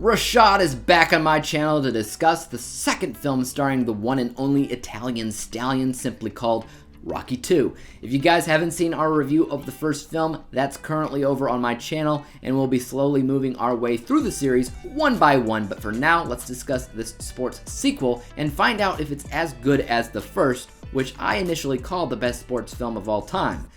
Rashad is back on my channel to discuss the second film starring the one and only Italian stallion, simply called Rocky 2. If you guys haven't seen our review of the first film, that's currently over on my channel, and we'll be slowly moving our way through the series one by one. But for now, let's discuss this sports sequel and find out if it's as good as the first, which I initially called the best sports film of all time.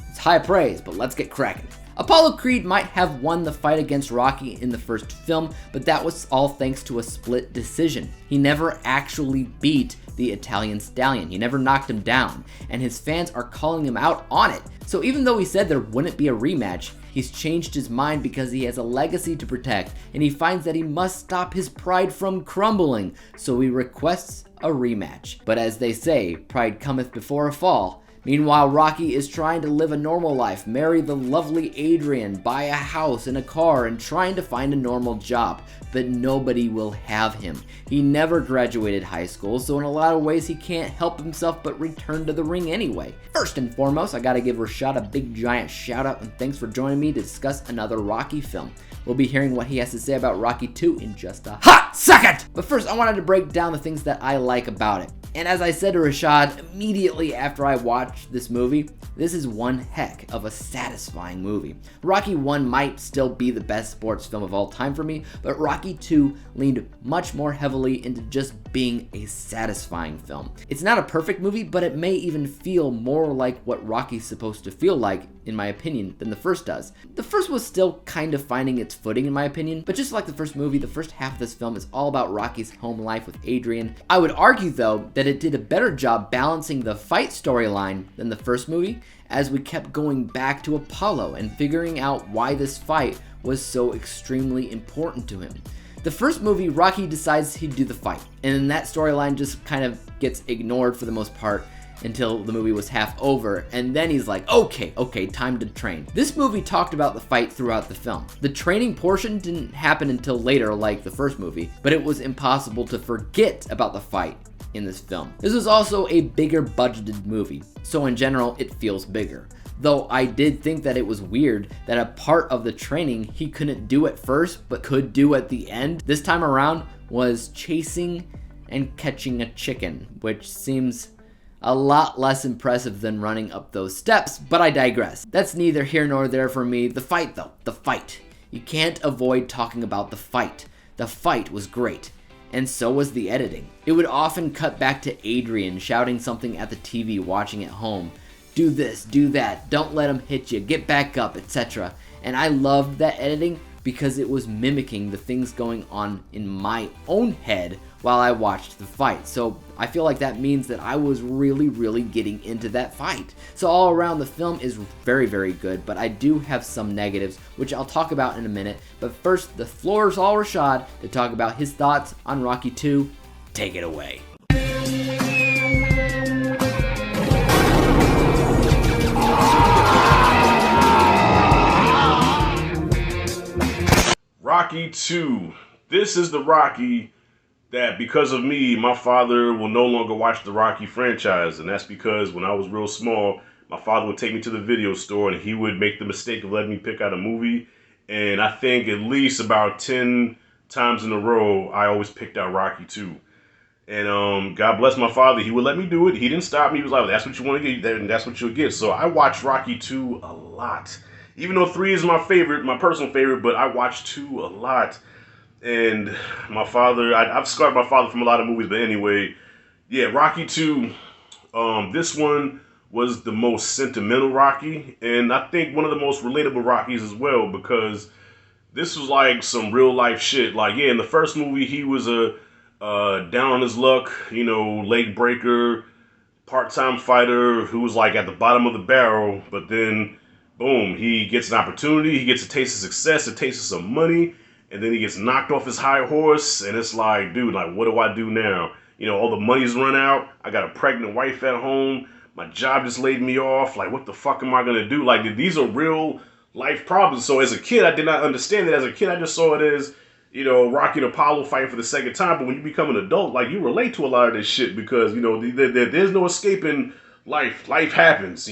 It's high praise, but let's get cracking. Apollo Creed might have won the fight against Rocky in the first film, but that was all thanks to a split decision. He never actually beat the Italian stallion. He never knocked him down, and his fans are calling him out on it. So even though he said there wouldn't be a rematch, he's changed his mind because he has a legacy to protect, and he finds that he must stop his pride from crumbling, so he requests a rematch. But as they say, pride cometh before a fall. Meanwhile, Rocky is trying to live a normal life, marry the lovely Adrian, buy a house and a car, and trying to find a normal job, but nobody will have him. He never graduated high school, so in a lot of ways he can't help himself but return to the ring anyway. First and foremost, I gotta give Rashad a big giant shout out and thanks for joining me to discuss another Rocky film. We'll be hearing what he has to say about Rocky 2 in just a hot second! But first, I wanted to break down the things that I like about it. And as I said to Rashad immediately after I watched this movie, this is one heck of a satisfying movie. Rocky 1 might still be the best sports film of all time for me, but Rocky 2 leaned much more heavily into just being a satisfying film. It's not a perfect movie, but it may even feel more like what Rocky's supposed to feel like, in my opinion, than the first does. The first was still kind of finding its footing, in my opinion, but just like the first movie, the first half of this film is all about Rocky's home life with Adrian. I would argue, though, that it did a better job balancing the fight storyline than the first movie, as we kept going back to Apollo and figuring out why this fight was so extremely important to him. The first movie, Rocky decides he'd do the fight, and then that storyline just kind of gets ignored for the most part until the movie was half over, and then he's like, okay, time to train. This movie talked about the fight throughout the film. The training portion didn't happen until later like the first movie, but it was impossible to forget about the fight in this film. This was also a bigger budgeted movie, so in general it feels bigger. Though I did think that it was weird that a part of the training he couldn't do at first but could do at the end this time around was chasing and catching a chicken, which seems a lot less impressive than running up those steps, but I digress. That's neither here nor there for me. The fight though, the fight. You can't avoid talking about the fight. The fight was great, and so was the editing. It would often cut back to Adrian shouting something at the TV watching at home. Do this, do that, don't let him hit you, get back up, etc. And I loved that editing because it was mimicking the things going on in my own head while I watched the fight. So I feel like that means that I was really getting into that fight. So all around the film is very good, but I do have some negatives, which I'll talk about in a minute. But first, the floor is all Rashad to talk about his thoughts on Rocky 2. Take it away. Rocky 2. This is the Rocky that, because of me, my father will no longer watch the Rocky franchise. And that's because when I was real small, my father would take me to the video store and he would make the mistake of letting me pick out a movie. And I think at least about 10 times in a row, I always picked out Rocky 2. And God bless my father, he would let me do it. He didn't stop me. He was like, that's what you want to get, and that's what you'll get. So I watched Rocky 2 a lot. Even though 3 is my favorite, my personal favorite, but I watched 2 a lot. And my father, I've scarred my father from a lot of movies, but anyway, yeah, Rocky 2, this one was the most sentimental Rocky, and I think one of the most relatable Rockies as well, because this was like some real life shit. Like, yeah, in the first movie, he was a down on his luck, leg breaker, part-time fighter who was like at the bottom of the barrel, but then boom, he gets an opportunity, he gets a taste of success, a taste of some money, and then he gets knocked off his high horse, and it's like, dude, like, what do I do now? All the money's run out, I got a pregnant wife at home, my job just laid me off, like, what the fuck am I gonna do? Like, these are real life problems. So as a kid, I did not understand it. As a kid, I just saw it as, Rocky and Apollo fighting for the second time, but when you become an adult, like, you relate to a lot of this shit because, there's no escaping life. Life happens,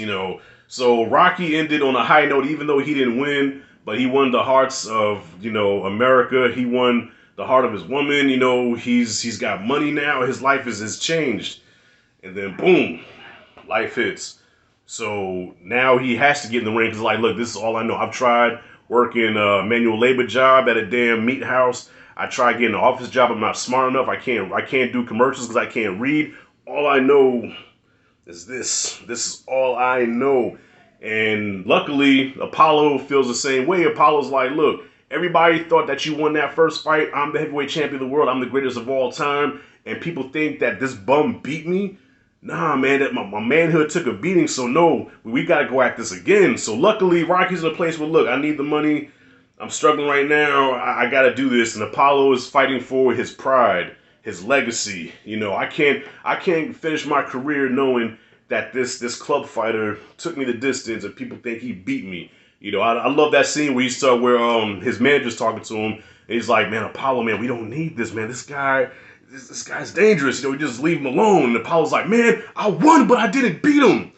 So Rocky ended on a high note, even though he didn't win, but he won the hearts of, America. He won the heart of his woman. You know, he's got money now. His life has changed. And then boom, life hits. So now he has to get in the ring because like, look, this is all I know. I've tried working a manual labor job at a damn meat house. I tried getting an office job. I'm not smart enough. I can't do commercials because I can't read. All I know is this. This is all I know. And luckily, Apollo feels the same way. Apollo's like, look, everybody thought that you won that first fight. I'm the heavyweight champion of the world. I'm the greatest of all time. And people think that this bum beat me. Nah, man, that my manhood took a beating. So no, we got to go at this again. So luckily, Rocky's in a place where, look, I need the money. I'm struggling right now. I got to do this. And Apollo is fighting for his pride, his legacy. You know, I can't finish my career knowing that this club fighter took me the distance and people think he beat me. You know, I love that scene where his manager's talking to him and he's like, man, Apollo, man, we don't need this, man. This guy's dangerous. You know, we just leave him alone. And Apollo's like, man, I won, but I didn't beat him.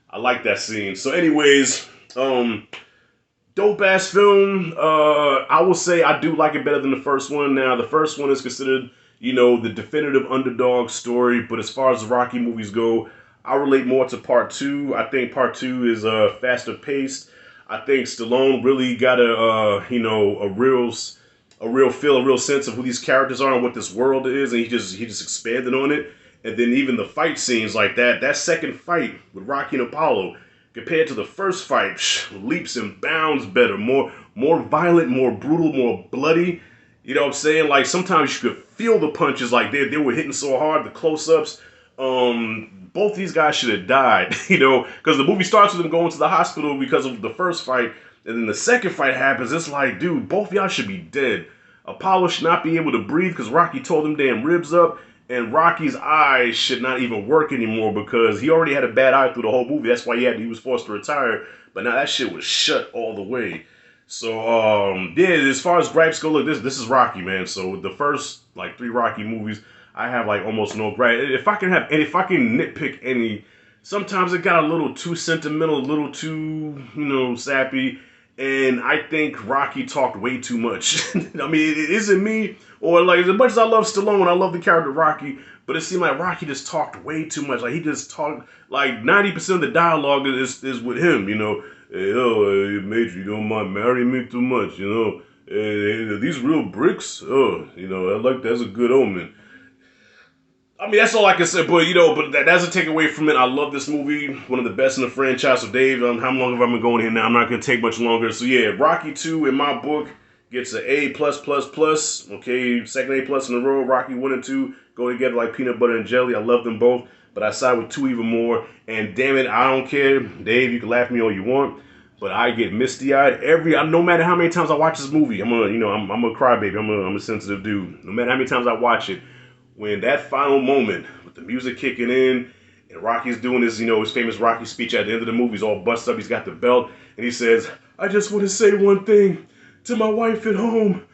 I like that scene. So anyways, dope ass film. I will say I do like it better than the first one. Now, the first one is considered, you know, the definitive underdog story. But as far as the Rocky movies go, I relate more to part two. I think part two is faster paced. I think Stallone really got a real feel, a real sense of who these characters are and what this world is, and he just expanded on it. And then even the fight scenes like that second fight with Rocky and Apollo, compared to the first fight, leaps and bounds better, more violent, more brutal, more bloody. You know what I'm saying? Like sometimes you could feel the punches, like they were hitting so hard, the close-ups. Both these guys should have died, you know, because the movie starts with them going to the hospital because of the first fight, and then the second fight happens. It's like, dude, both y'all should be dead. Apollo should not be able to breathe because Rocky tore them damn ribs up, and Rocky's eyes should not even work anymore because he already had a bad eye through the whole movie. That's why he was forced to retire, but now that shit was shut all the way. So, yeah, as far as gripes go, look, this is Rocky, man. So the first, like, 3 Rocky movies, I have, like, almost no gripe. If I can nitpick any, sometimes it got a little too sentimental, a little too, you know, sappy. And I think Rocky talked way too much. I mean, it isn't me, or like as much as I love Stallone, I love the character Rocky, but it seemed like Rocky just talked way too much. Like he just talked, like 90% of the dialogue is with him, you know. Hey, Major, you don't mind marrying me too much, you know. Hey, these real bricks, you know, I like that's a good omen. I mean, that's all I can say, but, you know, but that doesn't take away from it. I love this movie, one of the best in the franchise. So, Dave, how long have I been going here now? I'm not going to take much longer. So, yeah, Rocky 2, in my book, gets an A+++. Okay, second A+ in a row. Rocky 1 and 2 go together like peanut butter and jelly. I love them both, but I side with 2 even more. And, damn it, I don't care. Dave, you can laugh at me all you want, but I get misty-eyed no matter how many times I watch this movie. I'm a crybaby. I'm a sensitive dude. No matter how many times I watch it, when that final moment with the music kicking in and Rocky's doing his, you know, his famous Rocky speech at the end of the movie, he's all busted up, he's got the belt, and he says, I just want to say one thing to my wife at home.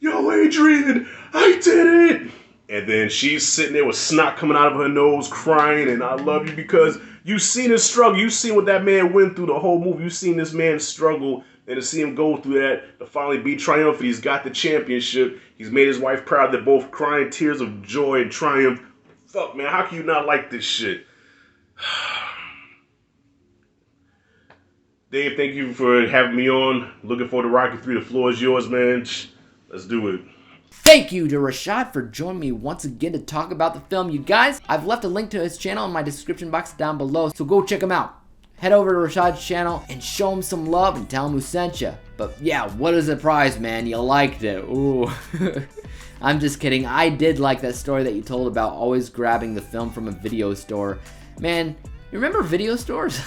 Yo, Adrian, I did it! And then she's sitting there with snot coming out of her nose, crying, and I love you because you've seen his struggle. You've seen what that man went through the whole movie. You've seen this man struggle, and to see him go through that, to finally be triumphant. He's got the championship. He's made his wife proud. They're both crying tears of joy and triumph. Fuck, man, how can you not like this shit? Dave, thank you for having me on. Looking forward to Rocky 3. The floor is yours, man. Let's do it. Thank you to Rashad for joining me once again to talk about the film. You guys, I've left a link to his channel in my description box down below, so go check him out. Head over to Rashad's channel and show him some love and tell him who sent you. But yeah, what a surprise, man. You liked it. Ooh. I'm just kidding. I did like that story that you told about always grabbing the film from a video store. Man, you remember video stores?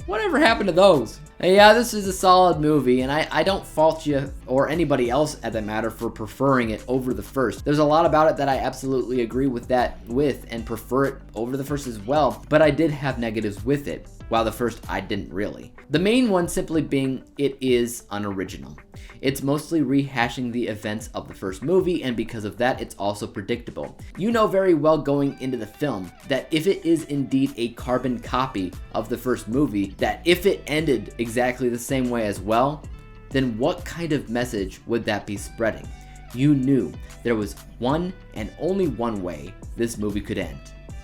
Whatever happened to those? Hey, yeah, this is a solid movie, and I don't fault you, or anybody else at that matter, for preferring it over the first. There's a lot about it that I absolutely agree with and prefer it over the first as well, but I did have negatives with it, while the first I didn't really. The main one simply being it is unoriginal. It's mostly rehashing the events of the first movie, and because of that, it's also predictable. You know very well going into the film that if it is indeed a carbon copy of the first movie, that if it ended exactly the same way as well, then what kind of message would that be spreading? you knew there was one and only one way this movie could end.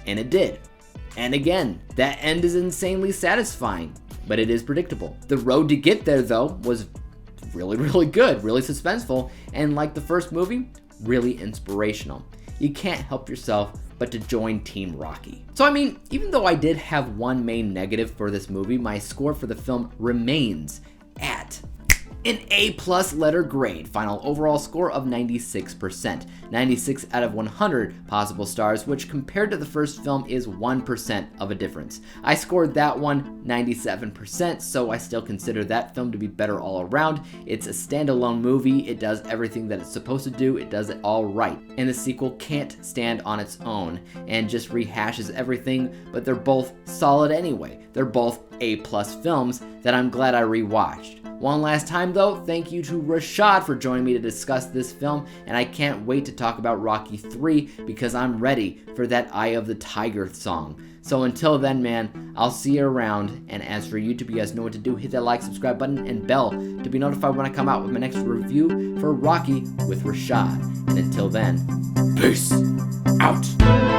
And it did. And again, that end is insanely satisfying, but it is predictable. The road to get there, though, was really good, really suspenseful, and like the first movie, really inspirational. You can't help yourself but to join Team Rocky. So I mean, even though I did have one main negative for this movie, my score for the film remains at an A+ letter grade, final overall score of 96%. 96 out of 100 possible stars, which compared to the first film is 1% of a difference. I scored that one 97%, so I still consider that film to be better all around. It's a standalone movie, it does everything that it's supposed to do, it does it all right. And the sequel can't stand on its own and just rehashes everything, but they're both solid anyway. They're both A+ films that I'm glad I rewatched. One last time though, thank you to Rashad for joining me to discuss this film, and I can't wait to talk about Rocky 3 because I'm ready for that Eye of the Tiger song. So until then, man, I'll see you around, and as for YouTube, you guys know what to do. Hit that like, subscribe button, and bell to be notified when I come out with my next review for Rocky with Rashad. And until then, peace out.